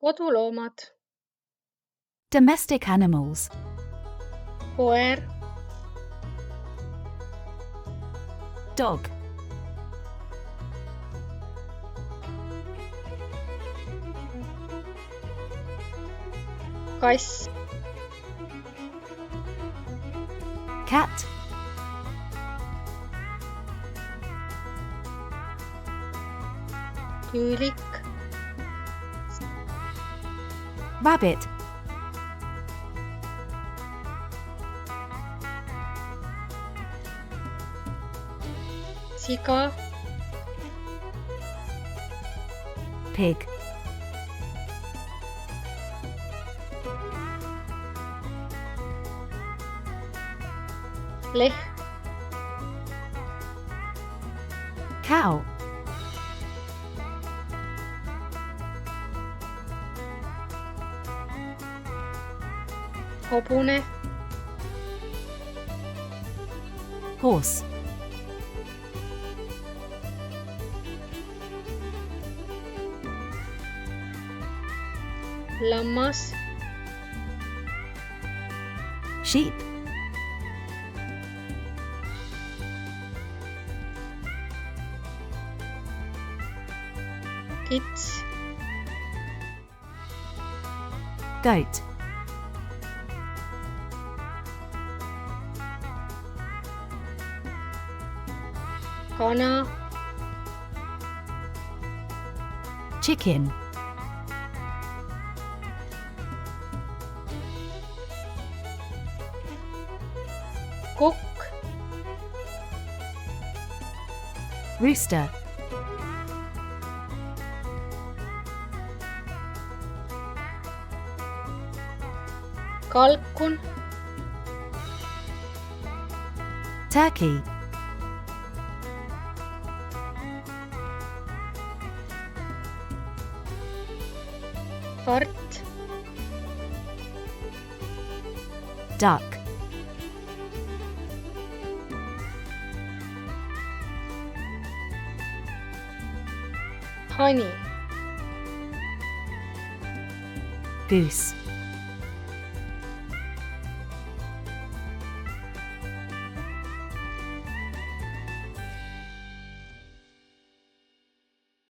koduloomad: Domestic animals: koer, dog, kass, cat, küülik, rabbit, siga, pig, lehm, cow, hobune, horse, lammas, sheep, kits, goat, kana, chicken, kukk, rooster, kalkun, turkey, kart, duck, hani, goose,